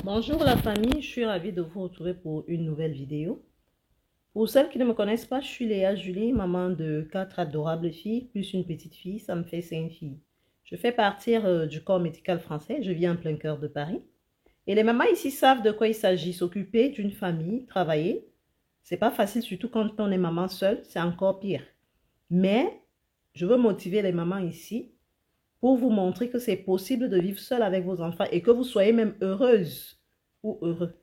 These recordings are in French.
Bonjour la famille, je suis ravie de vous retrouver pour une nouvelle vidéo. Pour celles qui ne me connaissent pas, je suis Léa Julie, maman de 4 adorables filles, plus une petite fille, ça me fait 5 filles. Je fais partir du corps médical français, je vis en plein cœur de Paris. Et les mamans ici savent de quoi il s'agit, s'occuper d'une famille, travailler. C'est pas facile, surtout quand on est maman seule, c'est encore pire. Mais je veux motiver les mamans ici pour vous montrer que c'est possible de vivre seul avec vos enfants et que vous soyez même heureuse ou heureux.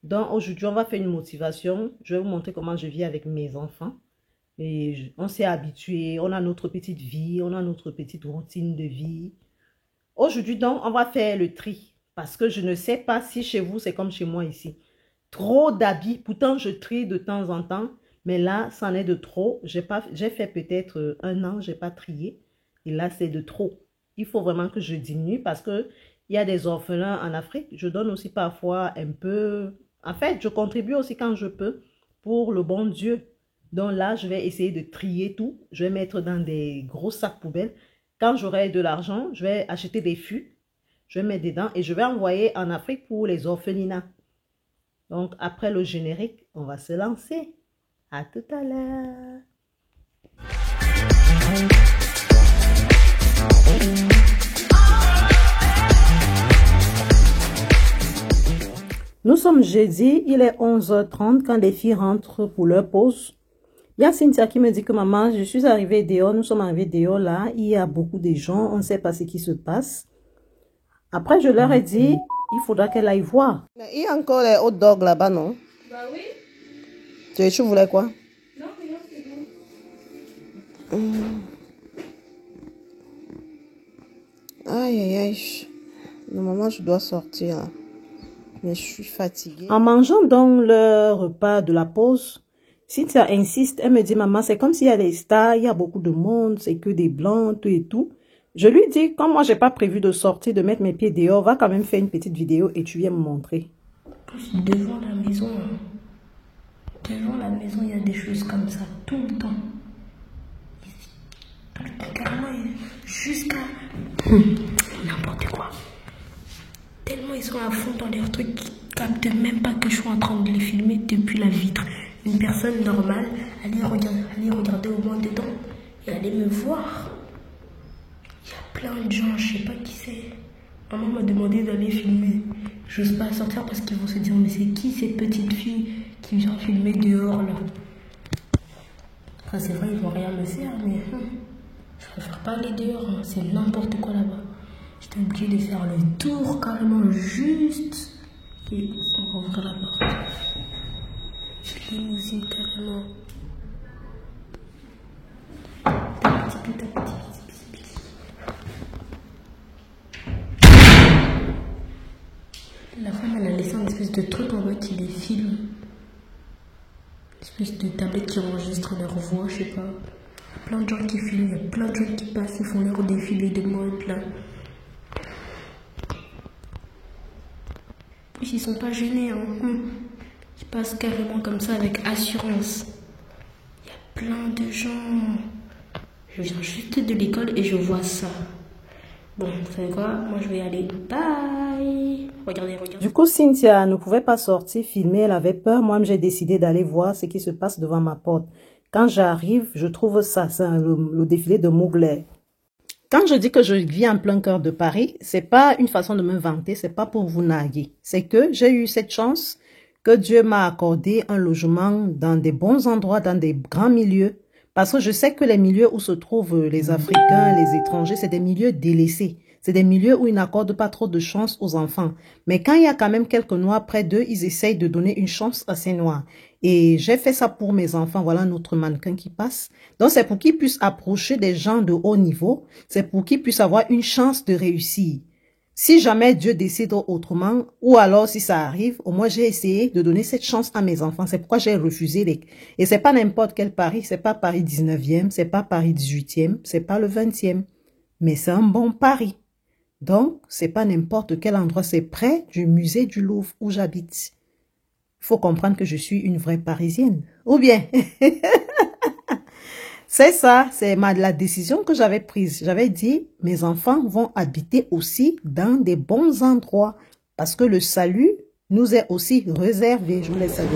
Donc aujourd'hui, on va faire une motivation. Je vais vous montrer comment je vis avec mes enfants. Et on s'est habitué, on a notre petite vie, on a notre petite routine de vie. Aujourd'hui, donc, on va faire le tri. Parce que je ne sais pas si chez vous, c'est comme chez moi ici. Trop d'habits. Pourtant, je trie de temps en temps. Mais là, c'en est de trop. J'ai fait peut-être 1 an, je n'ai pas trié. Et là, c'est de trop. Il faut vraiment que je diminue parce qu'il y a des orphelins en Afrique. Je donne aussi parfois un peu. En fait, je contribue aussi quand je peux pour le bon Dieu. Donc là, je vais essayer de trier tout. Je vais mettre dans des gros sacs poubelles. Quand j'aurai de l'argent, je vais acheter des fûts. Je vais mettre dedans et je vais envoyer en Afrique pour les orphelinats. Donc, après le générique, on va se lancer. À tout à l'heure. Nous sommes jeudi, il est 11h30 quand les filles rentrent pour leur pause. Il y a Cynthia qui me dit que maman, je suis arrivée dehors, nous sommes arrivés dehors là, il y a beaucoup de gens, on ne sait pas ce qui se passe. Après, je leur ai dit, il faudra qu'elle aille voir. Il y a encore les hot dogs là-bas, non? Bah oui. Tu voulais quoi? Non, c'est bon. Aïe, aïe, aïe. Normalement, je dois sortir. Mais je suis fatiguée. En mangeant donc le repas de la pause, Cynthia insiste, elle me dit, maman, c'est comme s'il y a des stars, il y a beaucoup de monde, c'est que des blancs, tout et tout. Je lui dis, comme moi, j'ai pas prévu de sortir, de mettre mes pieds dehors, va quand même faire une petite vidéo et tu viens me montrer. Devant la maison, il y a des choses comme ça, tout le temps. Carrément, jusqu'à n'importe quoi. Tellement ils sont à fond dans leurs trucs qu'ils captent même pas que je suis en train de les filmer depuis la vitre. Une personne normale allait regarder au moins dedans et allait me voir. Il y a plein de gens, je sais pas qui c'est. Maman m'a demandé d'aller filmer. J'ose pas sortir parce qu'ils vont se dire, mais c'est qui cette petite fille qui vient filmer dehors là? Enfin, c'est vrai, ils vont rien me faire, mais je préfère pas aller dehors, hein. C'est n'importe quoi là-bas. J'étais obligée de faire le tour carrément juste. Et on va ouvrir la porte. Limousine carrément. Petit à petit. La femme, elle a laissé un espèce de truc en mode qui les filme. Une espèce de tablette qui enregistre leur voix, je sais pas. Plein de gens qui filment, il y a plein de gens qui passent, ils font leur défilé de mode là. Puis ils sont pas gênés, hein. Ils passent carrément comme ça avec assurance. Il y a plein de gens. Je viens juste de l'école et je vois ça. Bon, vous savez quoi? Moi, je vais y aller. Bye! Regardez. Du coup, Cynthia ne pouvait pas sortir, filmer, elle avait peur. Moi, j'ai décidé d'aller voir ce qui se passe devant ma porte. Quand j'arrive, je trouve ça, c'est le défilé de Mowgli. Quand je dis que je vis en plein cœur de Paris, c'est pas une façon de me vanter, c'est pas pour vous narguer. C'est que j'ai eu cette chance que Dieu m'a accordé un logement dans des bons endroits, dans des grands milieux. Parce que je sais que les milieux où se trouvent les Africains, les étrangers, c'est des milieux délaissés. C'est des milieux où ils n'accordent pas trop de chance aux enfants. Mais quand il y a quand même quelques noirs près d'eux, ils essayent de donner une chance à ces noirs. Et j'ai fait ça pour mes enfants. Voilà notre mannequin qui passe. Donc c'est pour qu'ils puissent approcher des gens de haut niveau. C'est pour qu'ils puissent avoir une chance de réussir. Si jamais Dieu décide autrement, ou alors si ça arrive, au moins j'ai essayé de donner cette chance à mes enfants. C'est pourquoi j'ai refusé les... Et c'est pas n'importe quel Paris, c'est pas Paris 19e, c'est pas Paris 18e, c'est pas le 20e. Mais c'est un bon Paris. Donc, c'est pas n'importe quel endroit, c'est près du musée du Louvre où j'habite. Il faut comprendre que je suis une vraie Parisienne. Ou bien, c'est ça, c'est la décision que j'avais prise. J'avais dit, mes enfants vont habiter aussi dans des bons endroits. Parce que le salut nous est aussi réservé. Je vous laisse avec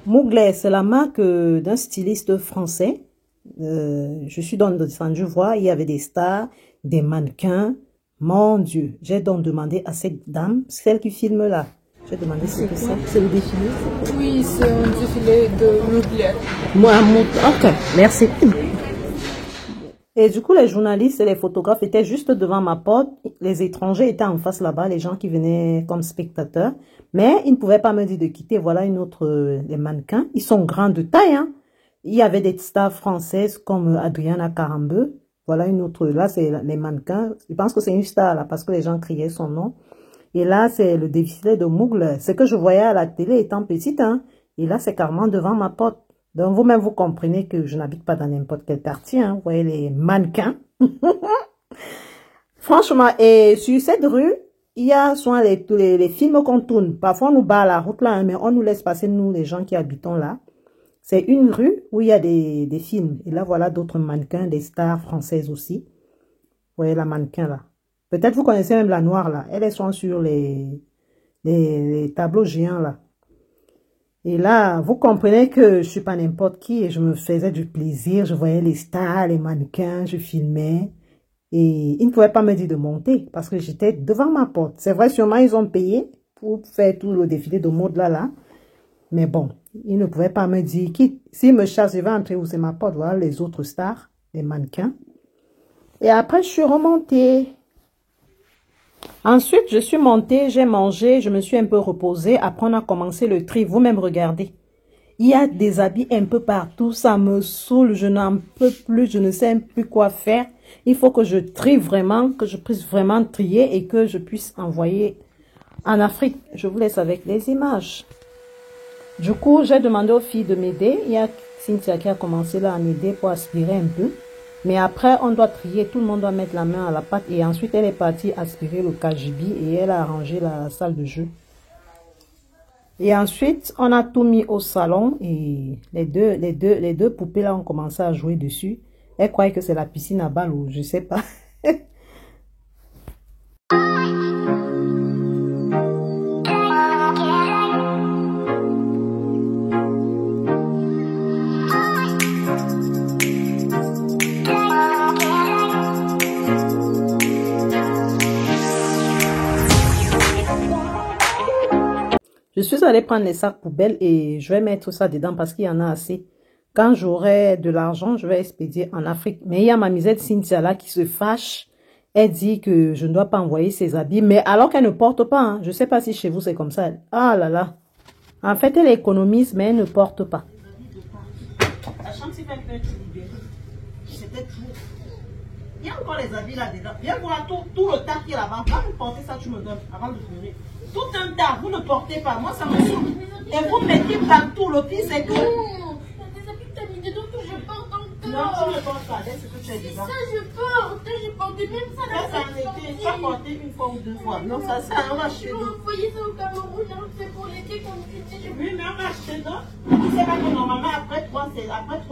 Mugler, c'est la marque d'un styliste français. Je suis donc descendue voir, il y avait des stars, des mannequins. Mon Dieu, j'ai donc demandé à cette dame, celle qui filme là, j'ai demandé ce que c'est. C'est le défilé? Oui, c'est un défilé de Mugler. Moi, ok, merci. Et du coup, les journalistes et les photographes étaient juste devant ma porte. Les étrangers étaient en face là-bas, les gens qui venaient comme spectateurs. Mais ils ne pouvaient pas me dire de quitter. Voilà une autre, les mannequins. Ils sont grands de taille, hein. Il y avait des stars françaises comme Adriana Carambeu. Voilà une autre. Là, c'est les mannequins. Je pense que c'est une star là parce que les gens criaient son nom. Et là, c'est le défilé de Mugler. Ce que je voyais à la télé étant petite, hein. Et là, c'est carrément devant ma porte. Donc, vous-même, vous comprenez que je n'habite pas dans n'importe quel quartier, hein. Vous voyez les mannequins. Franchement, et sur cette rue, il y a souvent les films qu'on tourne. Parfois, on nous bat à la route là, hein, mais on nous laisse passer, nous, les gens qui habitons là. C'est une rue où il y a des films. Et là, voilà d'autres mannequins, des stars françaises aussi. Vous voyez la mannequin là. Peut-être vous connaissez même la noire là. Elles sont sur les tableaux géants là. Et là, vous comprenez que je suis pas n'importe qui et je me faisais du plaisir. Je voyais les stars, les mannequins, je filmais. Et ils ne pouvaient pas me dire de monter parce que j'étais devant ma porte. C'est vrai, sûrement ils ont payé pour faire tout le défilé de mode là. Mais bon, ils ne pouvaient pas me dire, s'ils me chassent, je vais entrer où c'est ma porte. Voilà les autres stars, les mannequins. Et après, je suis remontée. Ensuite, je suis montée, j'ai mangé, je me suis un peu reposée. Après, on a commencé le tri. Vous-même, regardez. Il y a des habits un peu partout. Ça me saoule. Je n'en peux plus. Je ne sais plus quoi faire. Il faut que je trie vraiment, que je puisse vraiment trier et que je puisse envoyer en Afrique. Je vous laisse avec les images. Du coup, j'ai demandé aux filles de m'aider. Il y a Cynthia qui a commencé là à m'aider pour aspirer un peu. Mais après, on doit trier, tout le monde doit mettre la main à la pâte. Et ensuite, elle est partie aspirer le cagibi et elle a arrangé la salle de jeu. Et ensuite, on a tout mis au salon et les deux poupées là ont commencé à jouer dessus. Elle croyait que c'est la piscine à balles ou je sais pas. Je suis allée prendre les sacs poubelles et je vais mettre ça dedans parce qu'il y en a assez. Quand j'aurai de l'argent, je vais expédier en Afrique. Mais il y a ma misette Cynthia là qui se fâche. Elle dit que je ne dois pas envoyer ses habits. Mais alors qu'elle ne porte pas. Hein. Je ne sais pas si chez vous c'est comme ça. Ah là là. En fait, elle économise mais elle ne porte pas. La chambre s'est fait libérée. C'était tout. Il y a encore les habits là-dedans. Viens voir tout le tas qui est là-bas. Va me porter ça, tu me donnes avant de pleurer. Tout un tas, vous ne portez pas. Moi, ça me saoule. Et vous mettez partout. Le pire, c'est que... Non, des habits que tu as mis dedans que je porte encore. Non, tu ne portes pas. Laisse ce que tu as dedans. Ça, je porte. J'ai porté même ça. Ça, ça en été. Tu as porté une fois ou deux fois. Non, ça, on va acheter Je vais d'autres. envoyer ça au Cameroun. Hein. C'est pour l'été comme tu dis. Oui, mais on va acheter d'autres. Tu sais pas que normalement, après 3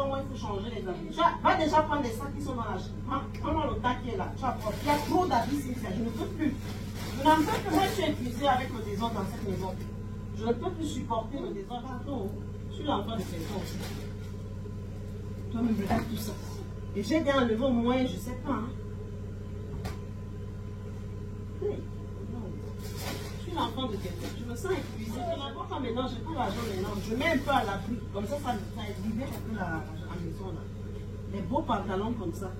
mois, il faut changer les habits. Va déjà prendre les sacs qui sont dans la chambre. Prends le tas qui est là. Tu vas porter. Il y a trop d'habits ici. Je ne peux plus. Je n'en peux plus. Moi, je suis épuisée avec le désordre dans cette maison. Je ne peux plus supporter le désordre. Je suis l'enfant de cette aussi. Toi, me regarde tout ça. Et j'ai bien enlevé au moins, je ne sais pas. Hein. Oui. Je suis l'enfant de quelqu'un. Je me sens épuisée. Je n'importe pas maintenant. J'ai pas l'argent maintenant. Je mets un peu à l'abri. Comme ça libère un peu la maison. Là. Les beaux pantalons comme ça.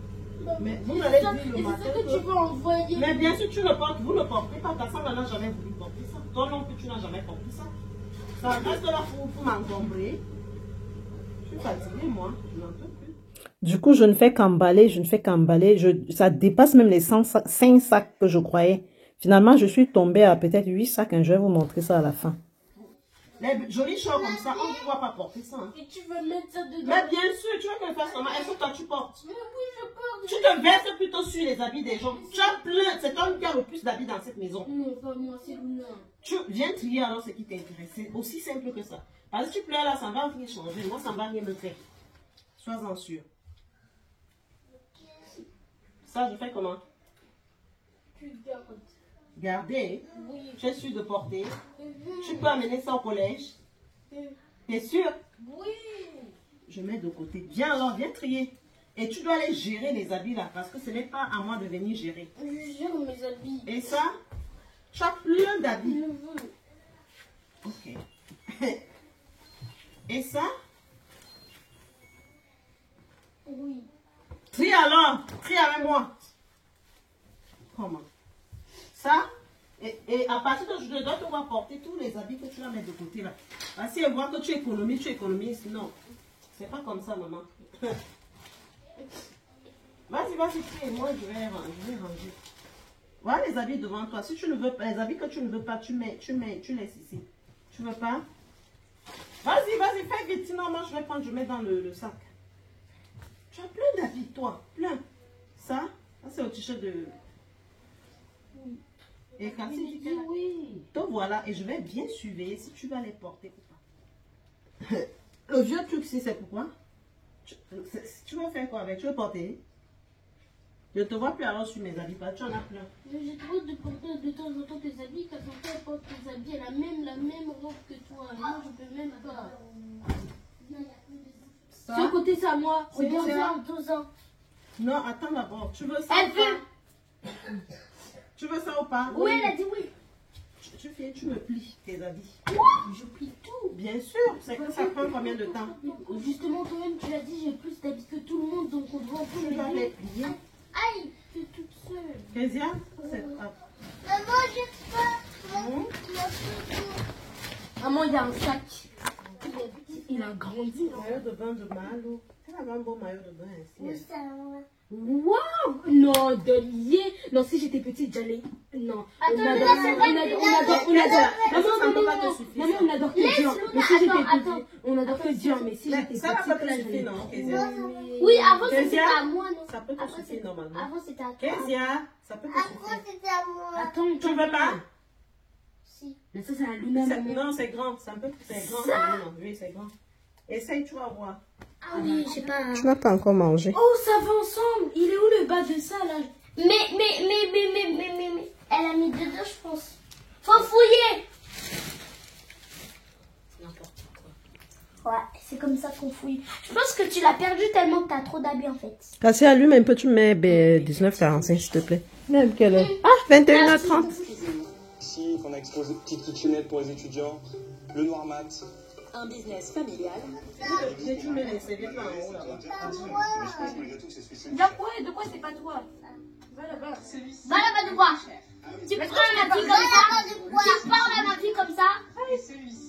Mais vous m'avez dit le matin. C'est ça que tu veux envoyer. Mais bien sûr, tu le portes. Vous ne portez pas. Ta femme n'a jamais voulu porter ça. Toi non plus, tu n'as jamais porté ça. Ça reste là pour m'encombrer. Je suis fatiguée, moi. Je n'en peux plus. Du coup, je ne fais qu'emballer. Ça dépasse même les 5 sacs que je croyais. Finalement, je suis tombée à peut-être 8 sacs. Je vais vous montrer ça à la fin. Les jolies choses comme ça, on ne doit pas porter ça. Hein. Et tu veux mettre ça dedans? Mais bien sûr, tu veux que je fasse comment? Est-ce que toi tu portes? Mais oui, je porte. Tu te verses plutôt sur les habits des gens. Tu as plein, c'est toi qui as le plus d'habits dans cette maison. Non, pas moi, c'est Luna. Tu viens trier alors ce qui t'intéresse. C'est aussi simple que ça. Parce que tu pleures là, ça va rien changer. Moi, ça ne va rien me faire. Sois-en sûr. Ça, je fais comment? Tu Gardez. Oui. Je suis de porter. Tu peux amener ça au collège. T'es sûr? Oui. Je mets de côté. Viens alors, viens trier. Et tu dois aller gérer les habits là, parce que ce n'est pas à moi de venir gérer. Je gère mes habits. Et ça, tu as plein d'habits. Ok. Et ça? Oui. Trie alors, trie avec moi. Comment? Ça? Et à partir d'aujourd'hui, je dois te voir porter tous les habits que tu vas mettre de côté là. Parce que voir que tu économises. Non. C'est pas comme ça, maman. Vas-y, trie. Moi, je vais ranger. Voilà les habits devant toi. Si tu ne veux pas, les habits que tu ne veux pas, tu laisses ici. Tu veux pas? Vas-y, fais vite. Sinon, moi, je mets dans le sac. Tu as plein d'habits, toi. Plein. Ça c'est au t-shirt de... Et quand tu dis oui. Donc voilà, et je vais bien surveiller si tu vas les porter ou pas. Le vieux truc, c'est pourquoi? Tu vas faire quoi avec? Tu veux porter? Je ne te vois plus alors sur mes habits, pas. Tu en as plein. J'ai trop de porter de temps en temps tes habits, quand elle porte tes habits, elle a la même robe que toi. Moi, je peux même pas. Ce côté, c'est à moi. Regarde ça en 12 ans. Non, attends d'abord. Tu veux ça Elle ou pas? Tu veux ça ou pas? Oui, elle a dit oui. Tu me plies tes habits. Quoi? Je plie tout. Bien sûr. C'est que ça prend combien de temps? Justement, toi-même, tu l'as dit, j'ai plus d'habits que tout le monde, donc on doit Tu vas les plier. Aïe, tu es toute seule. Kezia, c'est grave. Maman, j'ai pas. Maman, il y a un sac. Il a grandi. Maillot de bain de Malo. Elle avait un beau maillot de bain ainsi. Waouh! Non, Dolier! Non, si j'étais petite, j'allais. Non. On adore. Maman, on adore que Dior. Mais si j'étais petite, on adore que Dior. Mais si j'étais petite, ça va pas te suffire, non, Kezia? Oui, avant Kezia, c'était à moi, non? Ça peut te suffire normalement. Avant c'était à toi. Kezia, ça peut te Après, suffire. c'était à moi. Attends, Tu veux pas? Si. Mais ça, c'est à Luna, maman. Non, c'est grand. C'est grand. Non, oui, c'est grand. Essaye, tu vas voir. Ah oui, je sais pas. Tu n'as pas encore mangé. Oh, ça va ensemble. Il est où le bas de ça, là? Mais. Elle a mis dedans, je pense. Faut fouiller. N'importe quoi. Ouais, c'est comme ça qu'on fouille. Je pense que tu l'as perdu tellement que t'as trop d'habits, en fait. Cassie, allume un peu, tu mets 19h45, s'il te plaît. Même quelle heure? Ah, 21h30. Ici, qu'on a exposé petite kitchenette pour les étudiants, le noir mat. Un business familial. Tu mets les serviettes là en haut là-bas. De quoi c'est pas toi? Va là-bas de quoi? Tu prends un habit comme ça. Tu parles un habit comme ça.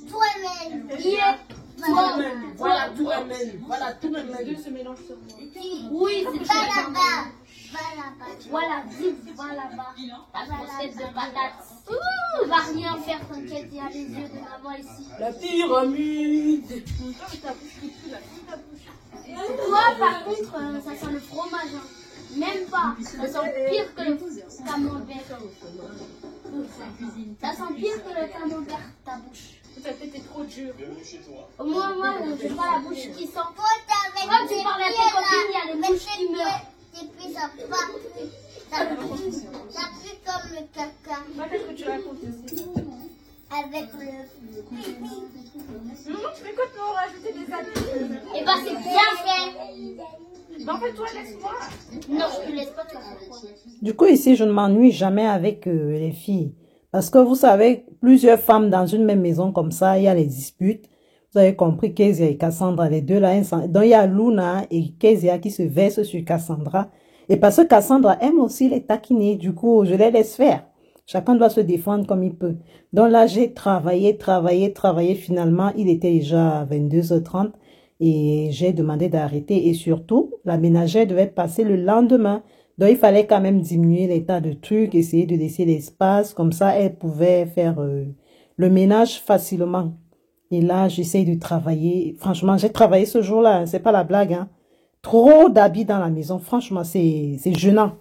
Toi-même. Toi-même. Voilà, toi-même. Voilà, toi-même. Se mélange sur moi. Oui, Va là-bas. Va là-bas. Voilà, dis, va là-bas. Ta grossette de patates. Ouh, va rien faire, t'inquiète, il y a les yeux de maman ici. La pyramide. Toi, par contre, ça sent le fromage. Hein. Même pas. Ça sent pire que le camembert. Ça sent pire que le camembert, ta bouche. T'es trop dur. Bienvenue chez toi. Moi, j'ai pas la bouche qui sent. Toi, t'avais Quand tu parles à tes copines, il y a les mouches qui meurent. Et puis ça pue. Ça pue comme le caca. Qu'est-ce que tu racontes ici? Avec le... Maman, tu fais quoi de nous rajouter des habits? Et bah c'est bien fait. En fait, toi, laisse-moi. Non, je te laisse pas te faire quoi. Du coup, ici, je ne m'ennuie jamais avec les filles. Parce que vous savez, plusieurs femmes dans une même maison comme ça, il y a les disputes. Vous avez compris, Kezia et Cassandra, les deux là. Donc, il y a Luna et Kezia qui se versent sur Cassandra. Et parce que Cassandra aime aussi les taquiner, du coup, je les laisse faire. Chacun doit se défendre comme il peut. Donc là, j'ai travaillé. Finalement, il était déjà 22h30 et j'ai demandé d'arrêter. Et surtout, la ménagère devait passer le lendemain. Donc, il fallait quand même diminuer les tas de trucs, essayer de laisser l'espace. Comme ça, elle pouvait faire le ménage facilement. Et là, j'essaye de travailler. Franchement, j'ai travaillé ce jour-là. Hein, c'est pas la blague. Hein. Trop d'habits dans la maison. Franchement, c'est gênant.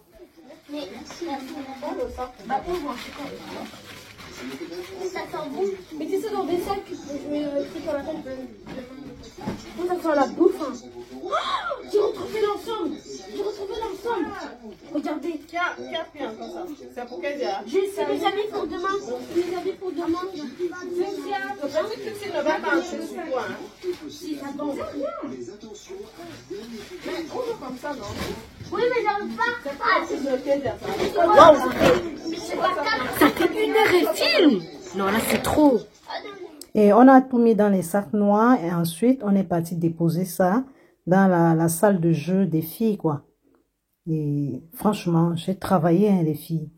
Ça sent bon. Mais tu sais, dans des sacs, je mets un truc à la tête. On va faire la bouffe. Hein. Oh, j'ai retrouvé l'ensemble. J'ai retrouvé l'ensemble. Regardez. Qui a pris encore ça? C'est pour quel dia? J'ai les amis pour demain. Les amis pour demain. Tu ne vas pas entrer sur toi. Si, ça tombe. Mais on veut comme ça, non? Oui, mais j'arrive pas. Ah, C'est de quel dia ça? Waouh, c'est pas ça. ça fait 1 heure et film. Non, là, c'est trop. Et on a tout mis dans les sacs noirs et ensuite on est parti déposer ça dans la salle de jeu des filles, quoi. Et franchement, j'ai travaillé, hein, les filles.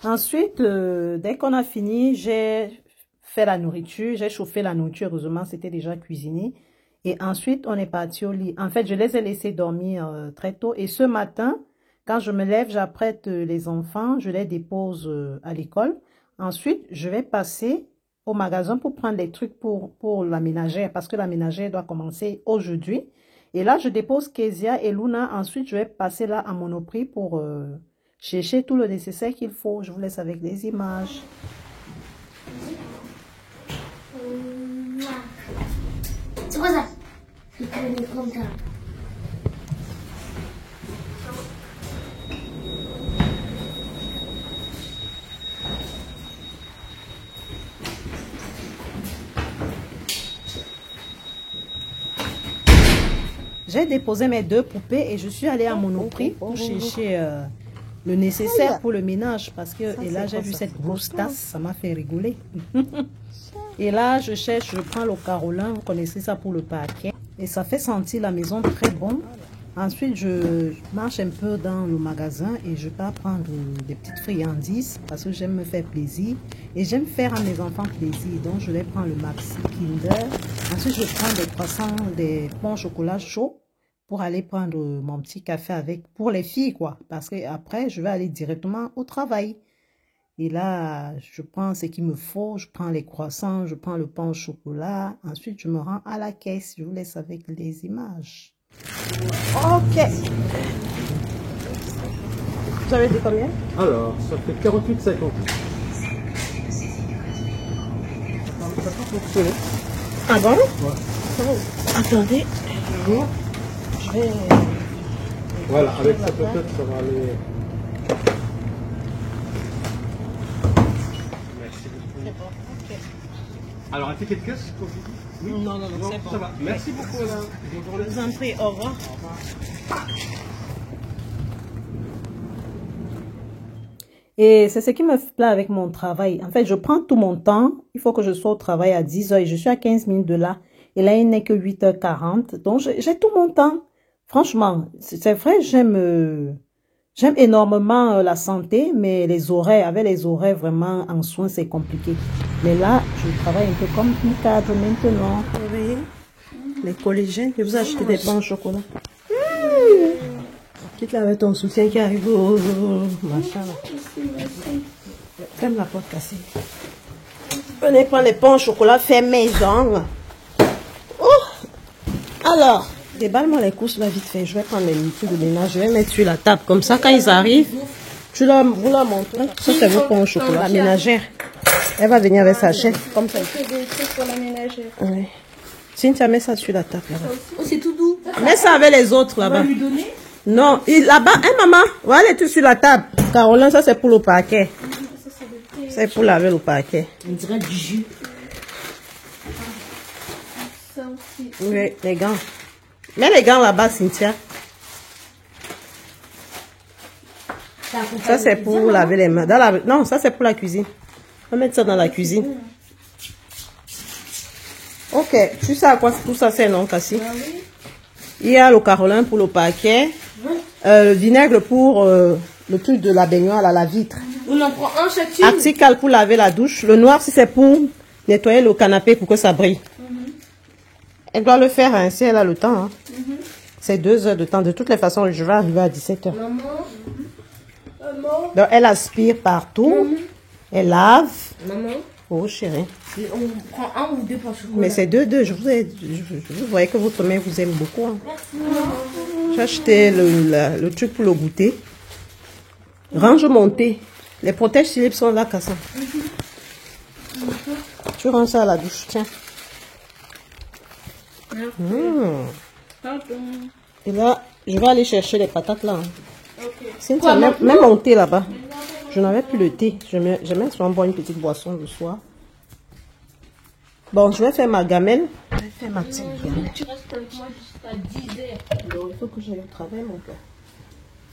Ensuite, dès qu'on a fini, j'ai fait la nourriture, j'ai chauffé la nourriture, heureusement c'était déjà cuisiné. Et ensuite, on est parti au lit. En fait, je les ai laissés dormir très tôt. Et ce matin, quand je me lève, j'apprête les enfants, je les dépose à l'école. Ensuite, je vais passer au magasin pour prendre les trucs pour la ménagère, parce que la ménagère doit commencer aujourd'hui. Et là, je dépose Kezia et Luna. Ensuite, je vais passer là à Monoprix pour chercher tout le nécessaire qu'il faut. Je vous laisse avec les images. C'est quoi ça? C'est comme ça. J'ai déposé mes 2 poupées et je suis allée à Monoprix pour chercher le nécessaire pour le ménage. Parce que, et là, j'ai vu cette grosse tasse, ça m'a fait rigoler. Et là, je cherche, je prends le Carolin, vous connaissez ça pour le paquet. Et ça fait sentir la maison très bon. Ensuite, je marche un peu dans le magasin et je pars prendre des petites friandises parce que j'aime me faire plaisir. Et j'aime faire à mes enfants plaisir. Donc, je vais prendre le Maxi Kinder. Ensuite, je prends des croissants, des pains au chocolat chaud pour aller prendre mon petit café avec, pour les filles, quoi. Parce que après, je vais aller directement au travail. Et là, je prends ce qu'il me faut, je prends les croissants, je prends le pain au chocolat. Ensuite, je me rends à la caisse. Je vous laisse avec les images. Ok. Vous avez dit combien? Alors, ça fait 48,50. Ça peut fonctionner. Ah bon? Ouais. Oh. Attendez. Je vais... Voilà, avec ça peut-être ça va aller... Merci beaucoup. C'est bon, ok. Alors, un ticket de caisse, comme vous dites? Oui. Non, c'est bon. Ça va. Merci beaucoup, madame. Bonne journée. Je vous en prie, au revoir. Au revoir. Et c'est ce qui me plaît avec mon travail. En fait, je prends tout mon temps. Il faut que je sois au travail à 10 h et je suis à 15 minutes de là. Et là, il n'est que 8h40. Donc, j'ai tout mon temps. Franchement, c'est vrai, j'aime énormément la santé, mais les horaires, avec les horaires vraiment en soins, c'est compliqué. Mais là, je travaille un peu comme une cadre maintenant. Vous voyez, les collégiens, je vous ai acheté des pains au chocolat. Quitte là avec ton soutien qui arrive au machin là. Ferme la porte cassée. Venez prendre les pains au chocolat fait maison. Oh! Alors, déballe-moi les courses là vite fait. Je vais prendre les trucs de ménage. Je vais mettre sur la table. Comme ça, quand ils arrivent, vous leur montrez. Ça, c'est vos pains au chocolat. La ménagère. Elle va venir avec sa chef. Comme ça. C'est des trucs pour la ménagère. Oui. Cynthia, mets ça sur la table là-bas. Oh, c'est tout doux. Mets ça avec les autres là-bas. lui donner. Non, là-bas, hein, maman? Va aller tout sur la table. Caroline, ça c'est pour le parquet. C'est pour laver le parquet. On dirait du jus. Oui, les gants. Mets les gants là-bas, Cynthia. Ça c'est pour laver les mains. Non, ça c'est pour la cuisine. On va mettre ça dans la cuisine. Ok, tu sais à quoi tout ça c'est, non, Cassie? Il y a le Carolin pour le parquet. Le vinaigre pour le truc de la baignoire, là, la vitre. On en prend un chacune. Article pour laver la douche. Le noir, si c'est pour nettoyer le canapé pour que ça brille. Elle doit le faire ainsi, elle a le temps. Hein. C'est 2 heures de temps. De toutes les façons, je vais arriver à 17 heures. Maman. Donc, elle aspire partout. Elle lave. Maman. Oh, chérie. On prend un ou deux pains au chocolat. Mais c'est 2. Je voyais que votre mère vous aime beaucoup. Hein. J'ai acheté le truc pour le goûter. Range mon thé. Les protège-slips sont là, Cassin. Tu ranges ça à la douche, tiens. Et là, je vais aller chercher les patates là. Hein. Cynthia, même mon thé là-bas. Je n'avais plus le thé. J'aimais souvent boire une petite boisson le soir. Bon, je vais faire ma gamelle. Je vais faire ma petite gamelle. Tu restes avec moi jusqu'à 10 heures. Donc, il faut que j'aille au travail, mon cœur.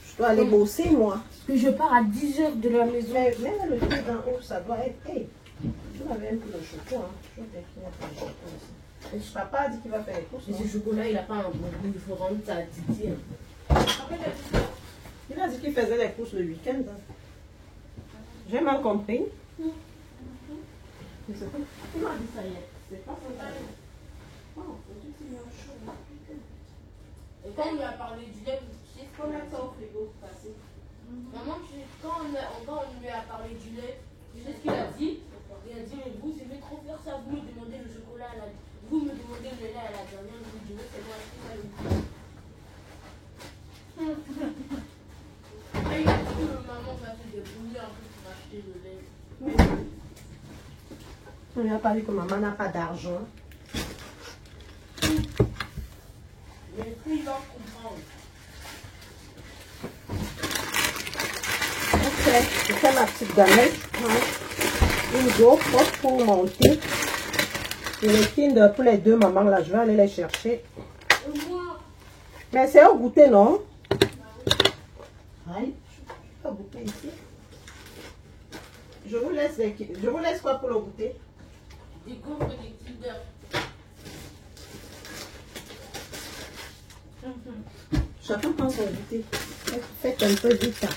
Je dois aller bosser, moi. Parce que je pars à 10 heures de la maison. Mais même le truc d'en haut, ça doit être... Hey, tu m'avais un peu de chocolat. Hein. Je vais qu'il y a pas de chocolat aussi. Et papa a dit qu'il va faire les courses. Mais ce chocolat, il n'a pas un bon goût. Il faut rendre ça à Titi. Il a dit qu'il faisait les courses le week-end. Hein. J'ai mal compris. Mais c'est pas... Il m'a dit ça hier. C'est pas ça. Oh, faut-tu qu'il y ait un chaud. Et quand on lui a parlé du lait, tu sais ce qu'on a ça au frigo, passer. Maman, quand on lui a parlé du lait, tu sais ce qu'il a dit? Il a dit, mais vous aimez trop faire ça, vous me demandez le chocolat à la... Vous me demandez le lait à la dernière, vous dites, c'est moi qui fais le goût. Et il a dit que maman va se débrouiller un peu pour acheter le lait. On lui a parlé que maman n'a pas d'argent. Mais puis il va comprendre. Ok, je fais ma petite gamelle. Une go forte pour monter. Et les Kinder pour les 2 mamans là, je vais aller les chercher. Mais c'est au goûter, non? Aïe, je vais pas goûter ici. Je vous laisse quoi pour le goûter? Des gaufres et des Kinder. Chacun prend son goûter. Faites un peu vite.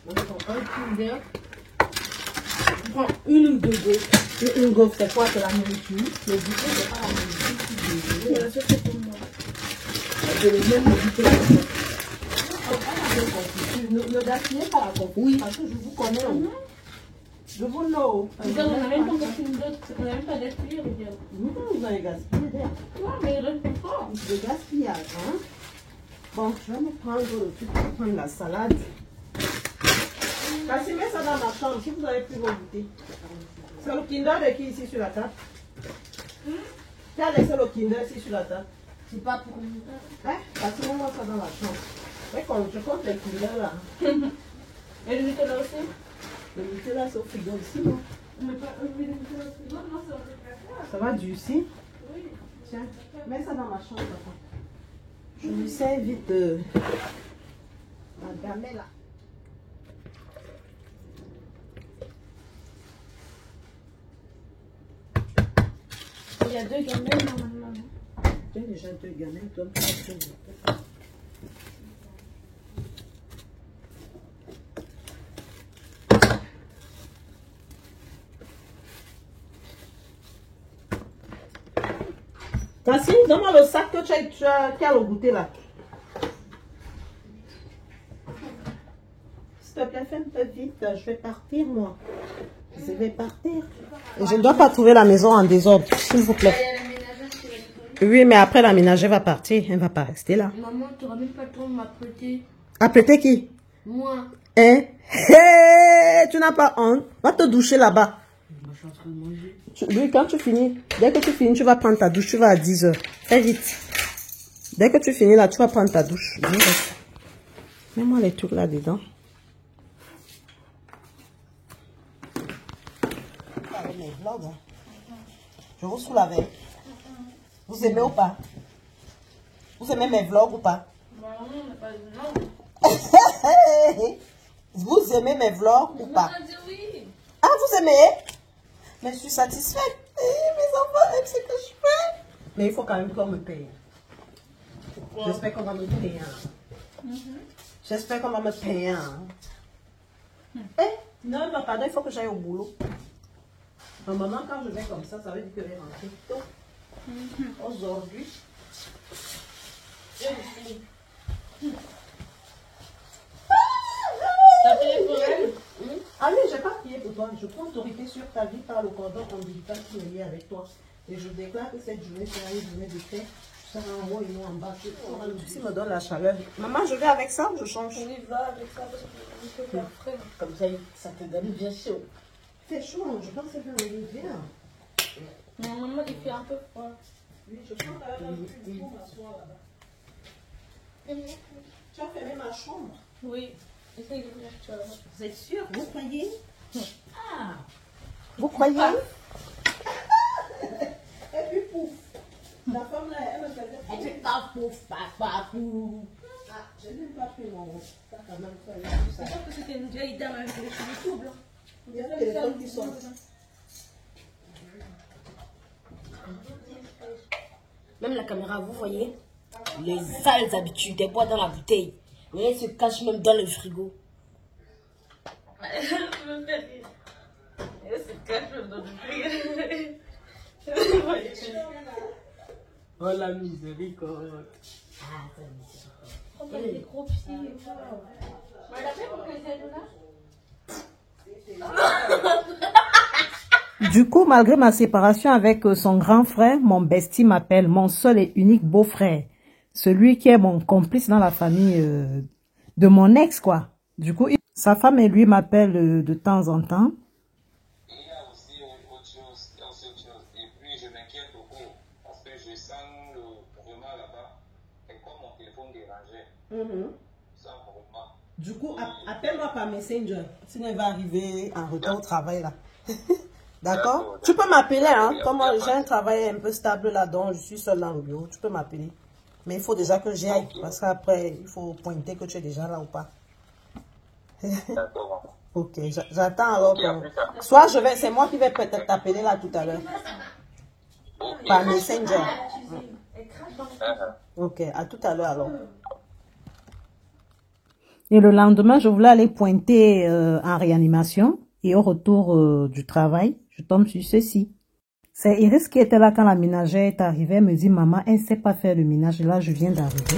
On prend un Kinder. On prend une ou 2 gaufres. Une gaufre, c'est quoi? C'est la nourriture. Le goûter, c'est pas la nourriture. Ça, c'est pour moi. Je vais même le goûter. Ne gaspillez pas la confiture. Oui. Parce que je vous connais. Je vous know. On n'a même pas gaspillé d'autres. On n'a même pas gaspillé, regarde. Vous avez gaspillé d'air. Ouais, mais il reste encore. De gaspillage, hein. Bon, je vais me prendre le truc pour prendre la salade. Cassie, mets ça dans ma chambre si vous avez plus vos goûter. C'est le Kinder de qui ici sur la table? Qui a laissé le Kinder ici sur la table? C'est pas pour nous. Hein? Cassie, mets-moi ça dans la chambre. Je compte les Kinder là. Et le Nutella aussi? Le Nutella, c'est au frigo ici, non? Mais pas le Nutella aussi. Non, non, c'est au frigo. Ça va du ici? Oui. Tiens, mets ça dans ma chambre. Papa. Je lui sers vite la gamelle là. Il y a 2 gamelles normalement. J'ai déjà 2 gamelles, donc pas de... Cassie, donne-moi le sac que tu as le goûter là. S'il te plaît, fais un peu vite. Je vais partir, moi. Je vais partir. Et je ne dois pas trouver la maison en désordre, s'il vous plaît. Oui, mais après, la ménagère va partir. Elle ne va pas rester là. Maman, tu n'auras même pas le temps de m'apprêter. Apprêter qui? Moi. Hein? Hey, tu n'as pas honte? Va te doucher là-bas. Moi, je suis en train de manger. Oui, quand tu finis, dès que tu finis, tu vas prendre ta douche. Tu vas à 10 heures. Fais vite. Dès que tu finis là, tu vas prendre ta douche. Mets-moi les trucs là-dedans. Mes vlogs, hein. Je vous saoule avec. Vous aimez ou pas? Vous aimez mes vlogs ou pas? Vous aimez mes vlogs ou pas? Ah, vous aimez? Mais je suis satisfaite. Mes enfants aiment ce que je fais. Mais il faut quand même qu'on me paye. J'espère qu'on va me payer. J'espère qu'on va me payer. Non, pardon, il faut que j'aille au boulot. Normalement, quand je vais comme ça, ça veut dire que je vais rentrer tôt. Aujourd'hui, je suis. T'as payé pour elle? Ah oui, j'ai pas payé pour toi. Je prends autorité sur ta vie par le cordon ombilical qui est lié avec toi. Et je déclare que cette journée sera une journée de paix. Ça va en haut et non en bas. Ceci me donne la chaleur. Maman, je vais avec ça ou je change? On y va avec ça parce que je peux faire frais. Comme ça, ça te donne bien chaud. C'est chaud, je pense que c'est bien. Non, maman, il fait un peu froid. Oui, je prends quand même un peu pour m'asseoir là-bas. Tu as fermé ma chambre? Oui. Essaye d'ouvrir, tu vas voir. Vous êtes sûr? Vous croyez? Ah! Vous croyez? Et puis pouf! La femme là, elle me faisait. Et puis pouf, papa, pouf! Ah, je n'ai même pas pris mon. Ça quand même, ça. C'est sûr que c'était une vieille dame avec les cheveux tout blancs. Il y a des gens qui sont. Même la caméra, vous voyez les sales habitudes des bois dans la bouteille. Et elle se cache même dans le frigo. Elle me fait rire. Elle se cache même dans le frigo. Oh la miséricorde. Oh, elle a des gros pieds. Elle a fait pour que c'est là. Du coup, malgré ma séparation avec son grand frère, mon bestie m'appelle mon seul et unique beau-frère. Celui qui est mon complice dans la famille de mon ex, quoi. Du coup, sa femme et lui m'appellent de temps en temps. Il y a aussi autre chose. Et puis, je m'inquiète beaucoup parce que je sens le mouvement là-bas. Et comme mon téléphone dérangeait, ça vraiment. Du coup, appelle-moi par Messenger. Sinon, il va arriver en retard au travail, là. D'accord? Tu peux m'appeler, hein? Comme moi, j'ai un travail un peu stable là-dedans, je suis seule dans le bureau. Tu peux m'appeler. Mais il faut déjà que j'y aille, parce qu'après, il faut pointer que tu es déjà là ou pas. D'accord. Ok, j'attends alors. Soit je vais, c'est moi qui vais peut-être t'appeler là tout à l'heure. Par Messenger. Ok, à tout à l'heure alors. Et le lendemain, je voulais aller pointer en réanimation. Et au retour du travail, je tombe sur ceci. C'est Iris qui était là quand la ménagère est arrivée. Elle me dit, maman, elle ne sait pas faire le ménage. Et là, je viens d'arriver.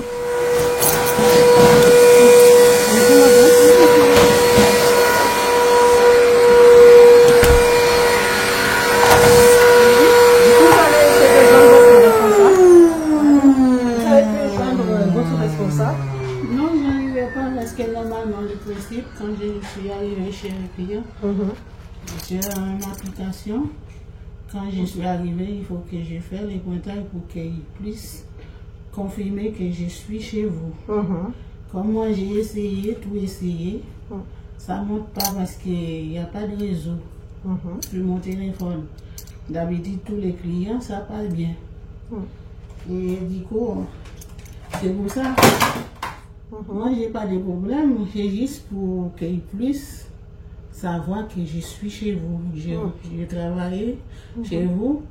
Vous avez pu joindre votre responsable? Non, je n'arrivais pas parce que normalement, le principe, quand je suis arrivée chez le client, j'ai une application. Quand je suis arrivée, il faut que je fasse les pointages pour qu'il puisse confirmer que je suis chez vous. Comme moi, j'ai essayé, tout essayé, ça ne monte pas parce qu'il n'y a pas de réseau sur mon téléphone. D'habitude, tous les clients, ça passe bien. Et du coup, c'est pour ça. Moi, je n'ai pas de problème, c'est juste pour qu'ils puissent savoir que je suis chez vous. J'ai travaillé chez vous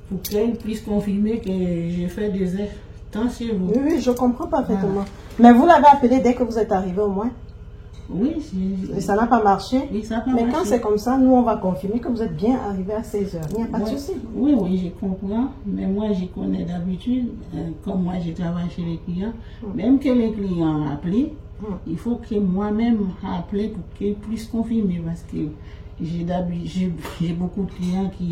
pour qu'ils puissent confirmer que je fais des temps chez vous. Oui, oui, je comprends parfaitement. Voilà. Mais vous l'avez appelé dès que vous êtes arrivé au moins? Oui. Et ça n'a pas marché? Oui, ça n'a pas marché. Mais marché. quand c'est comme ça, nous, on va confirmer que vous êtes bien arrivé à 16 h. Il n'y a pas de souci. Oui, je comprends. Mais moi, je connais d'habitude, comme moi, je travaille chez les clients, même que les clients appellent, il faut que moi-même appelle pour qu'ils puissent confirmer parce que j'ai beaucoup de clients que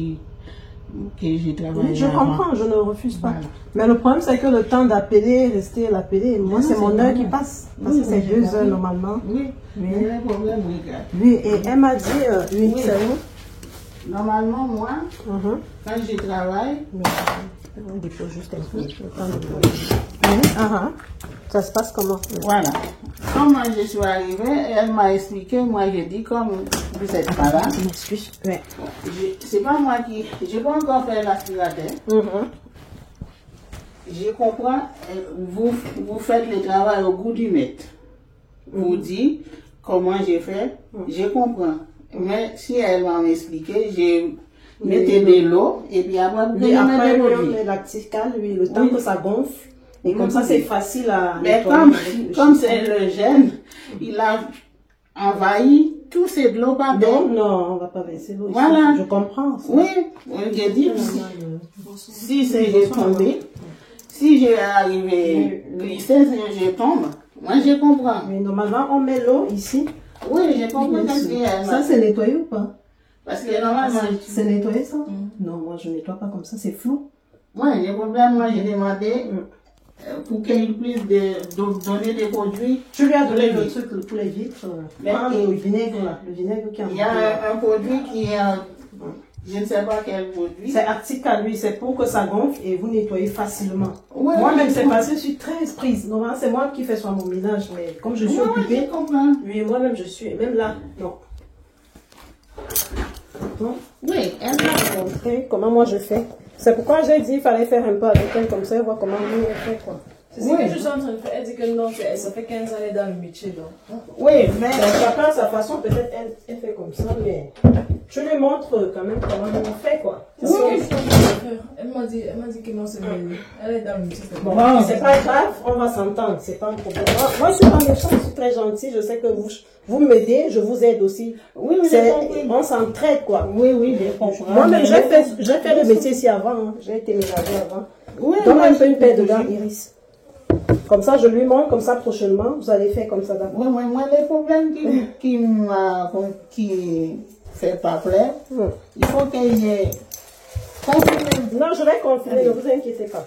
j'ai travaillé. Oui, je comprends, je ne refuse pas. Voilà. Mais le problème, c'est que le temps d'appeler, rester à l'appeler, moi, c'est mon heure qui passe. Parce que c'est 2 heures normalement. Oui, mais le problème, regarde. Oui, et elle m'a dit, Normalement, moi, quand je travaille, On dépose juste un peu. Ça se passe comment? voilà. Comment je suis arrivée, elle m'a expliqué, moi j'ai dit comme vous êtes pas là. M'excuse. Ouais. C'est pas moi qui. Je pas encore fait l'aspirateur. Je comprends, vous faites le travail au goût du maître. Vous dites comment j'ai fait, je comprends. Mais si elle m'a expliqué, je mettais de l'eau et puis après, vous Oui, après, mettez on met lactical, oui, le temps que ça gonfle. Et comme ça, c'est facile à mais nettoyer. comme c'est le gène, il a envahi tout c'est de l'eau par terre. Non, on va pas verser l'eau. Voilà. Je comprends. Ça. Oui, je dis, si j'ai tombé, si j'ai arrivé glisser, si je tombe, moi je comprends. Mais normalement, on met l'eau ici. Oui, je comprends parce que ça, c'est nettoyé ou pas? Parce que normalement, c'est nettoyé ça? Non, moi je nettoie pas comme ça, c'est flou. Moi, j'ai problème, moi j'ai demandé pour qu'il puisse donner des produits. Tu lui as donné le truc pour les vitres, le vinaigre là, le vinaigre qui a. Il y a un produit qui est, je ne sais pas quel produit. C'est Arctica, lui, c'est pour que ça gonfle et vous nettoyez facilement. Ouais, moi-même, c'est parce que je suis très prise. Normalement, c'est moi qui fais sur mon ménage, mais comme je suis occupée, oui, moi-même je suis, même là, non. Oui, elle m'a montré comment moi je fais. C'est pourquoi j'ai dit qu'il fallait faire un peu avec elle comme ça et voir comment nous on fait quoi. C'est ce que je suis en train de faire. Elle dit que non, ça fait 15 ans qu'elle est dans le métier. Donc. Oui, mais chacun à sa façon, peut-être elle fait comme ça, mais je lui montre quand même comment on fait quoi. C'est ce qu'il faut faire. Elle m'a dit que non, c'est mieux. Elle est dans le métier. Bon, c'est pas grave, on va s'entendre, c'est pas un problème. Moi, je suis pas méchante, je suis très gentille, je sais que vous m'aidez, je vous aide aussi. Oui, on s'entraide quoi. Oui, oui, je comprends. Moi-même, j'ai fait le métier ici avant, hein. J'ai été ménagère avant. Oui, donc un peu une paire de gants, Iris. Comme ça, je lui montre, comme ça, prochainement, vous allez faire comme ça d'abord. Oui, moi, les problèmes qui fait pas plaire, il faut qu'il y ait confirmé. Non, je vais confirmer, ne vous inquiétez pas.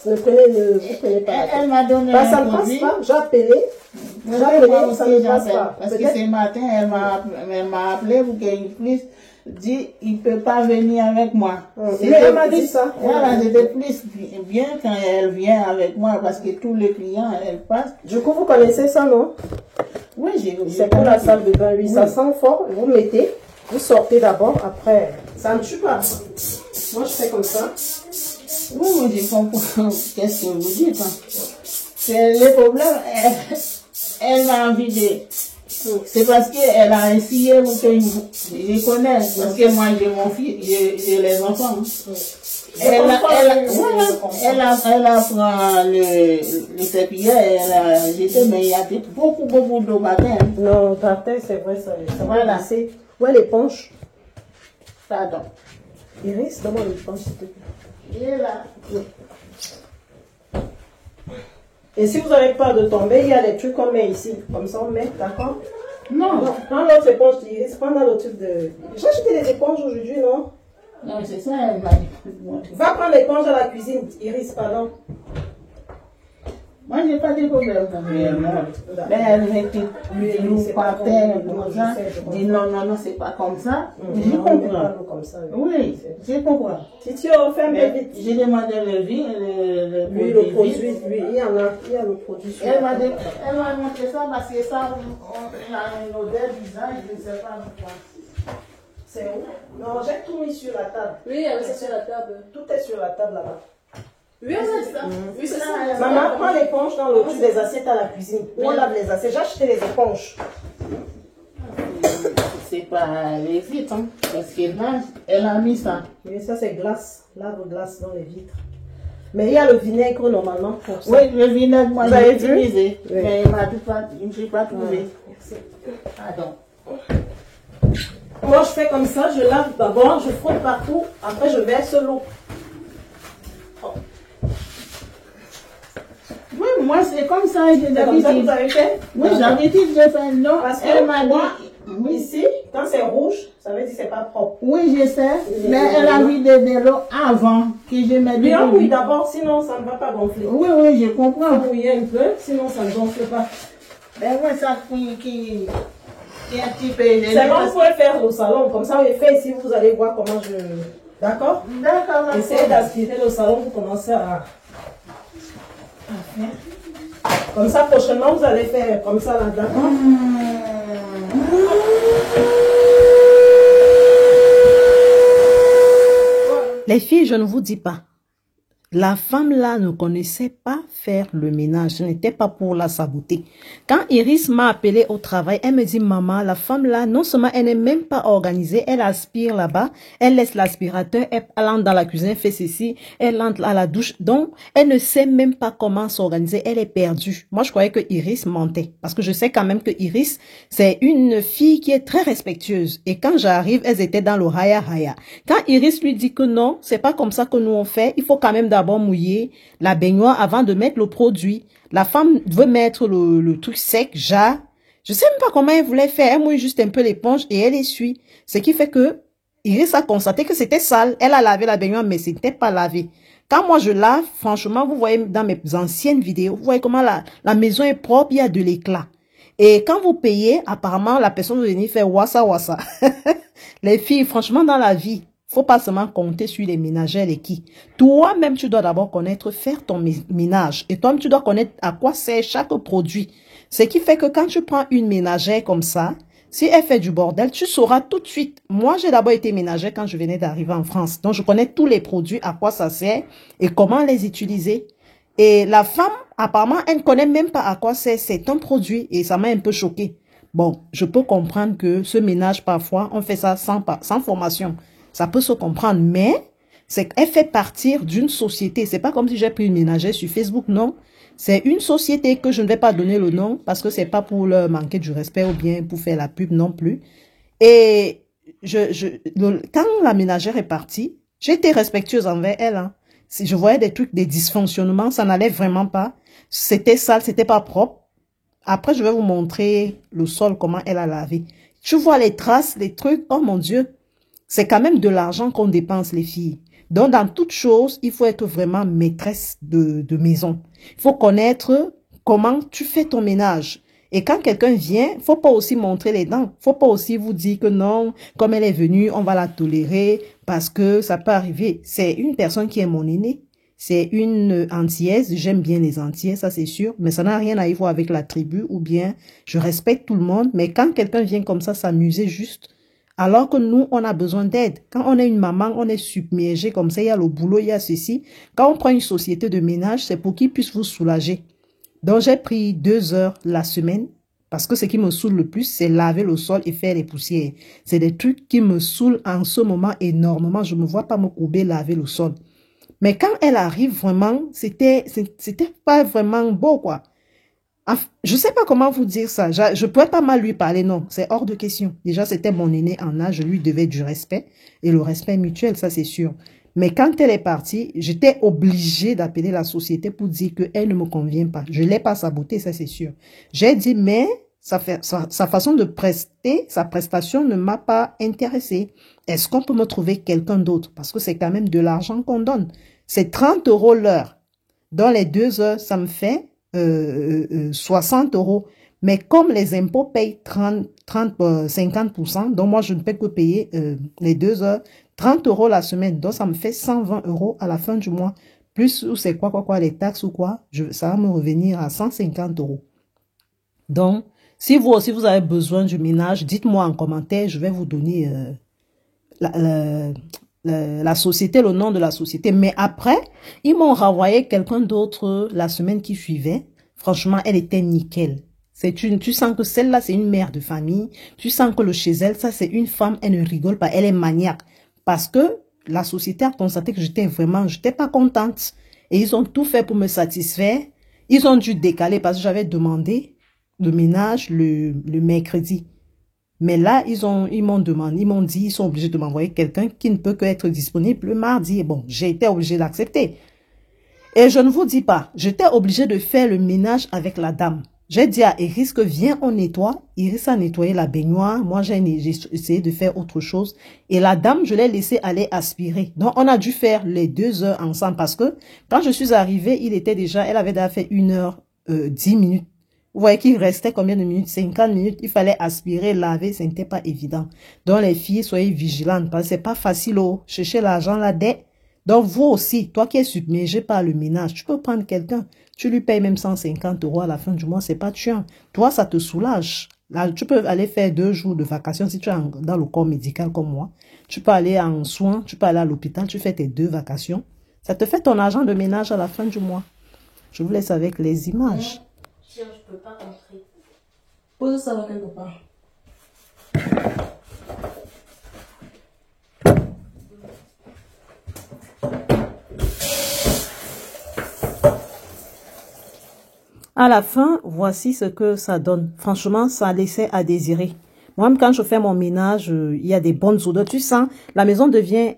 Vous prenez pas. Elle m'a donné ça ne passe pas, j'ai appelé. Ça ne passe pas. Parce que ce matin, elle m'a appelé pour qu'il puisse dire il ne peut pas venir avec moi. Elle m'a dit ça. Voilà, c'était plus bien quand elle vient avec moi parce que tous les clients, elle passe. Du coup, vous connaissez ça, non? Oui, j'ai c'est pour la salle de bain, oui. Ça sent fort, vous mettez, vous sortez d'abord, après, ça ne tue pas. Moi, je fais comme ça. Oui, moi, je comprends qu'est-ce que vous dites. C'est le problème, elle m'a envie de... C'est parce qu'elle a essayé pour que je connaisse. Parce que moi, j'ai mon fils, j'ai les enfants. Elle a pris le serpillier, elle a jeté, mais il y a beaucoup d'eau par terre. Non, par terre, c'est vrai, ça voilà. Va passer. Où est l'éponge? Pardon. Iris, donne-moi l'éponge, s'il te plaît. Il est là. Oui. Et si vous n'avez pas de tomber, il y a des trucs qu'on met ici. Comme ça, on met, d'accord? Non. Prends l'autre éponge, Iris. Prends dans le truc de... J'ai acheté des éponges aujourd'hui, non? Non, c'est ça, elle m'a dit. Va prendre l'éponge à la cuisine, Iris, pardon. Moi, j'ai pas de problème réellement. Mais elle mettait l'eau par terre, comme ça. Dit non, c'est pas comme ça. Je comprends. Oui, je comprends. Si tu as fait un peu vite. J'ai demandé le produit. Oui, il y a le produit. Elle m'a montré ça parce que ça, on a une odeur bizarre, je ne sais pas pourquoi. C'est où? Non, j'ai tout mis sur la table. Oui, c'est sur la table. Tout est sur la table là-bas. Oui, c'est ça. Oui, c'est ça. Maman, prends l'éponge dans le truc des assiettes à la cuisine. On lave les assiettes. J'ai acheté les éponges. C'est pas les vitres, hein. Parce que là, elle a mis ça. Oui, ça c'est glace. Lave-glace dans les vitres. Mais il y a le vinaigre normalement pour ça. Oui, le vinaigre, moi j'ai utilisé. Oui. Mais je ne sais pas trouvé. Merci. Pardon. Moi je fais comme ça, je lave d'abord, je frotte partout, après je verse l'eau. Oui, moi c'est comme ça, j'ai d'habitude. Vous avez fait? Oui, j'avais dit que je fais non. Parce qu'elle m'a dit, ici, quand c'est rouge, ça veut dire que c'est pas propre. Oui, je sais, mais elle a mis de l'eau avant que je mette de l'eau. Oui, d'abord, sinon ça ne va pas gonfler. Oui, je comprends. Il faut mouiller un peu, sinon ça ne gonfle pas. Ben oui, ça qui Et un petit peu C'est bon, vous pouvez faire au salon. Comme ça, on fait ici, vous allez voir comment je... D'accord? D'accord. Essayez d'aspirer le salon pour commencer à faire. Comme ça, prochainement, vous allez faire comme ça, là, d'accord? Les filles, je ne vous dis pas. La femme là ne connaissait pas faire le ménage. Ce n'était pas pour la saboter. Quand Iris m'a appelé au travail, elle me dit, maman, la femme là, non seulement elle n'est même pas organisée, elle aspire là-bas, elle laisse l'aspirateur, elle entre dans la cuisine, fait ceci, elle entre à la douche. Donc, elle ne sait même pas comment s'organiser. Elle est perdue. Moi, je croyais que Iris mentait. Parce que je sais quand même que Iris, c'est une fille qui est très respectueuse. Et quand j'arrive, elles étaient dans le haya. Quand Iris lui dit que non, c'est pas comme ça que nous on fait, il faut quand même d'abord mouiller la baignoire avant de mettre le produit. La femme veut mettre le truc sec, genre, je sais même pas comment elle voulait faire. Elle mouille juste un peu l'éponge et elle essuie. Ce qui fait que Iris a constaté que c'était sale. Elle a lavé la baignoire, mais c'était pas lavé. Quand moi je lave, franchement, vous voyez dans mes anciennes vidéos, vous voyez comment la maison est propre, il y a de l'éclat. Et quand vous payez, apparemment, la personne veut venir faire wassa. Les filles, franchement, dans la vie, faut pas seulement compter sur les ménagères, les qui. Toi-même, tu dois d'abord connaître faire ton ménage. Et toi-même, tu dois connaître à quoi sert chaque produit. Ce qui fait que quand tu prends une ménagère comme ça, si elle fait du bordel, tu sauras tout de suite. Moi, j'ai d'abord été ménagère quand je venais d'arriver en France. Donc, je connais tous les produits, à quoi ça sert et comment les utiliser. Et la femme, apparemment, elle ne connaît même pas à quoi sert. C'est un produit et ça m'a un peu choquée. Bon, je peux comprendre que ce ménage, parfois, on fait ça sans formation. Ça peut se comprendre, mais c'est qu'elle fait partir d'une société. C'est pas comme si j'ai pris une ménagère sur Facebook, non. C'est une société que je ne vais pas donner le nom parce que c'est pas pour leur manquer du respect ou bien pour faire la pub non plus. Et quand la ménagère est partie, j'ai été respectueuse envers elle. Hein. Si je voyais des trucs, des dysfonctionnements, ça n'allait vraiment pas. C'était sale, c'était pas propre. Après, je vais vous montrer le sol, comment elle a lavé. Tu vois les traces, les trucs, oh mon Dieu. C'est quand même de l'argent qu'on dépense, les filles. Donc, dans toute chose, il faut être vraiment maîtresse de maison. Il faut connaître comment tu fais ton ménage. Et quand quelqu'un vient, faut pas aussi montrer les dents. Faut pas aussi vous dire que non, comme elle est venue, on va la tolérer parce que ça peut arriver. C'est une personne qui est mon aînée. C'est une Antillaise. J'aime bien les Antillaises, ça c'est sûr. Mais ça n'a rien à y voir avec la tribu ou bien je respecte tout le monde. Mais quand quelqu'un vient comme ça s'amuser juste, alors que nous, on a besoin d'aide. Quand on est une maman, on est submergé comme ça, il y a le boulot, il y a ceci. Quand on prend une société de ménage, c'est pour qu'ils puissent vous soulager. Donc, j'ai pris 2 heures la semaine parce que ce qui me saoule le plus, c'est laver le sol et faire les poussières. C'est des trucs qui me saoulent en ce moment énormément. Je ne me vois pas me courber laver le sol. Mais quand elle arrive vraiment, c'était pas vraiment beau, quoi. Je sais pas comment vous dire ça. Je pourrais pas mal lui parler, non. C'est hors de question. Déjà, c'était mon aîné en âge. Je lui devais du respect. Et le respect mutuel, ça c'est sûr. Mais quand elle est partie, j'étais obligée d'appeler la société pour dire qu'elle ne me convient pas. Je l'ai pas sabotée, ça c'est sûr. J'ai dit, mais sa façon de prester, sa prestation ne m'a pas intéressée. Est-ce qu'on peut me trouver quelqu'un d'autre? Parce que c'est quand même de l'argent qu'on donne. C'est 30 € l'heure. Dans les 2 heures, ça me fait 60 €. Mais comme les impôts payent 50%, donc moi je ne peux que payer les 2 heures, 30 € la semaine. Donc ça me fait 120 € à la fin du mois. Plus ou c'est quoi, les taxes ou quoi, ça va me revenir à 150 €. Donc, si vous aussi vous avez besoin du ménage, dites-moi en commentaire, je vais vous donner la société, le nom de la société. Mais après, ils m'ont renvoyé quelqu'un d'autre la semaine qui suivait. Franchement, elle était nickel. Tu sens que celle-là, c'est une mère de famille. Tu sens que chez elle, ça, c'est une femme, elle ne rigole pas, elle est maniaque. Parce que la société a constaté que j'étais pas contente. Et ils ont tout fait pour me satisfaire. Ils ont dû décaler parce que j'avais demandé le ménage le mercredi. Mais là, ils m'ont dit, ils sont obligés de m'envoyer quelqu'un qui ne peut qu'être disponible le mardi. Et bon, j'ai été obligée d'accepter. Et je ne vous dis pas, j'étais obligée de faire le ménage avec la dame. J'ai dit à Iris que viens, on nettoie. Iris a nettoyé la baignoire. Moi, j'ai essayé de faire autre chose. Et la dame, je l'ai laissé aller aspirer. Donc, on a dû faire les 2 heures ensemble parce que quand je suis arrivée, elle avait déjà fait 1 heure 10 minutes. Vous voyez qu'il restait combien de minutes? 50 minutes. Il fallait aspirer, laver, ce n'était pas évident. Donc les filles, soyez vigilantes parce que c'est pas facile. Oh, chercher l'argent là dès. Donc vous aussi, toi qui es submergé par le ménage, tu peux prendre quelqu'un. Tu lui payes même 150 € à la fin du mois, c'est pas tuant. Toi, ça te soulage. Là, tu peux aller faire 2 jours de vacations si tu es dans le corps médical comme moi. Tu peux aller en soins, tu peux aller à l'hôpital, tu fais tes 2 vacations. Ça te fait ton argent de ménage à la fin du mois. Je vous laisse avec les images. Tiens, je peux pas rentrer. Pose ça quelque part. À la fin, voici ce que ça donne. Franchement, ça laissait à désirer. Moi, même quand je fais mon ménage, il y a des bonnes odeurs. Tu sens, la maison devient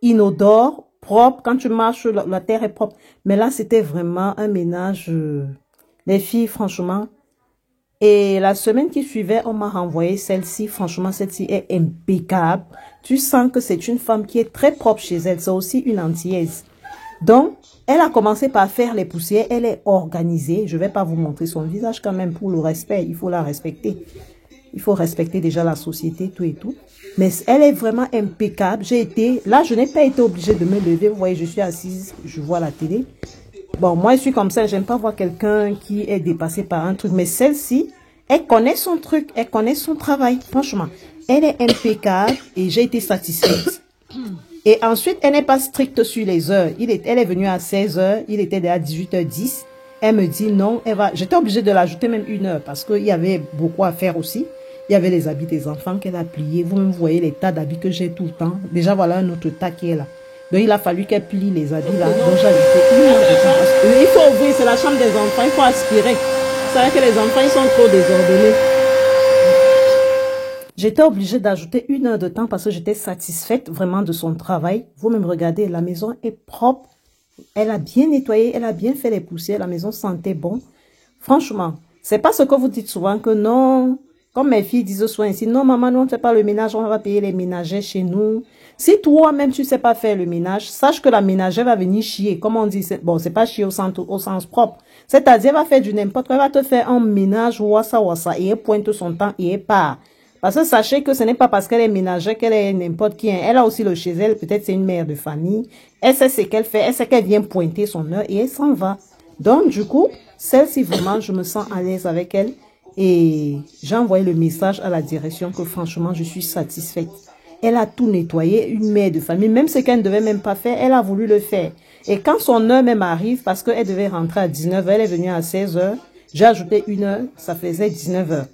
inodore, propre. Quand tu marches, la terre est propre. Mais là, c'était vraiment un ménage. Les filles, franchement. Et la semaine qui suivait, on m'a renvoyé celle-ci. Franchement, celle-ci est impeccable. Tu sens que c'est une femme qui est très propre chez elle. C'est aussi une antillaise. Donc, elle a commencé par faire les poussières. Elle est organisée. Je ne vais pas vous montrer son visage quand même pour le respect. Il faut la respecter. Il faut respecter déjà la société, tout et tout. Mais elle est vraiment impeccable. Là, je n'ai pas été obligée de me lever. Vous voyez, je suis assise, je vois la télé. Bon, moi, je suis comme ça. J'aime pas voir quelqu'un qui est dépassé par un truc. Mais celle-ci, elle connaît son truc. Elle connaît son travail. Franchement, elle est impeccable et j'ai été satisfaite. Et ensuite, elle n'est pas stricte sur les heures. Elle est venue à 16 h. Il était déjà 18h10. Elle me dit non, j'étais obligée de l'ajouter même 1 heure parce qu'il y avait beaucoup à faire aussi. Il y avait les habits des enfants qu'elle a pliés. Vous-même voyez les tas d'habits que j'ai tout le temps. Déjà, voilà un autre tas qui est là. Donc, il a fallu qu'elle plie les habits là. Donc, j'ai ajouté 1 heure de temps. Il faut ouvrir, c'est la chambre des enfants. Il faut aspirer. Vous savez que les enfants, ils sont trop désordonnés. J'étais obligée d'ajouter 1 heure de temps parce que j'étais satisfaite vraiment de son travail. Vous-même regardez, la maison est propre. Elle a bien nettoyé, elle a bien fait les poussières. La maison sentait bon. Franchement, c'est pas ce que vous dites souvent que non... Comme mes filles disent souvent ici, non maman, nous on ne fait pas le ménage, on va payer les ménagères chez nous. Si toi-même tu ne sais pas faire le ménage, sache que la ménagère va venir chier. Comme on dit, bon c'est pas chier au sens propre. C'est-à-dire elle va faire du n'importe quoi, elle va te faire un ménage wassa et elle pointe son temps et elle part. Parce que sachez que ce n'est pas parce qu'elle est ménagère qu'elle est n'importe qui. Elle a aussi le chez elle, peut-être c'est une mère de famille. Elle sait ce qu'elle fait, elle sait qu'elle vient pointer son heure et elle s'en va. Donc du coup, celle-ci vraiment je me sens à l'aise avec elle. Et j'ai envoyé le message à la direction que franchement, je suis satisfaite. Elle a tout nettoyé, une mère de famille. Même ce qu'elle ne devait même pas faire, elle a voulu le faire. Et quand son heure même arrive, parce qu'elle devait rentrer à 19 h, elle est venue à 16 h. J'ai ajouté 1 heure, ça faisait 19 h.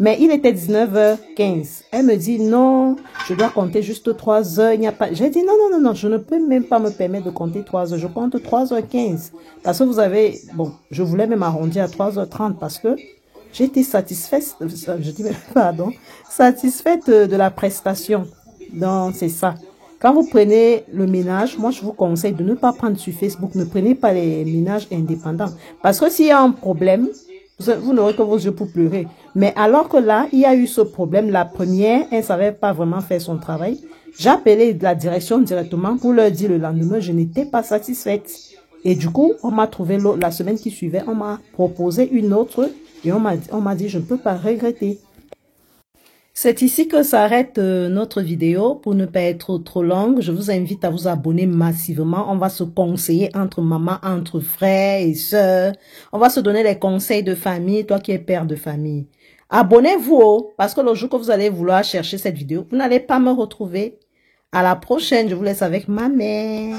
Mais il était 19h15. Elle me dit non, je dois compter juste 3 heures. Il n'y a pas. J'ai dit non, je ne peux même pas me permettre de compter 3 heures. Je compte 3h15. Parce que vous avez, bon, je voulais même arrondir à 3h30 parce que j'ai été satisfaite, satisfaite de la prestation. Donc, c'est ça. Quand vous prenez le ménage, moi, je vous conseille de ne pas prendre sur Facebook. Ne prenez pas les ménages indépendants. Parce que s'il y a un problème, vous n'aurez que vos yeux pour pleurer. Mais alors que là, il y a eu ce problème. La première, elle ne savait pas vraiment faire son travail. J'ai appelé la direction directement pour leur dire le lendemain, je n'étais pas satisfaite. Et du coup, on m'a trouvé la semaine qui suivait, on m'a proposé une autre. Et on m'a dit, je ne peux pas regretter. C'est ici que s'arrête notre vidéo. Pour ne pas être trop longue, je vous invite à vous abonner massivement. On va se conseiller entre mamans, entre frères et sœurs. On va se donner les conseils de famille, toi qui es père de famille. Abonnez-vous, parce que le jour que vous allez vouloir chercher cette vidéo, vous n'allez pas me retrouver. À la prochaine, je vous laisse avec ma mère.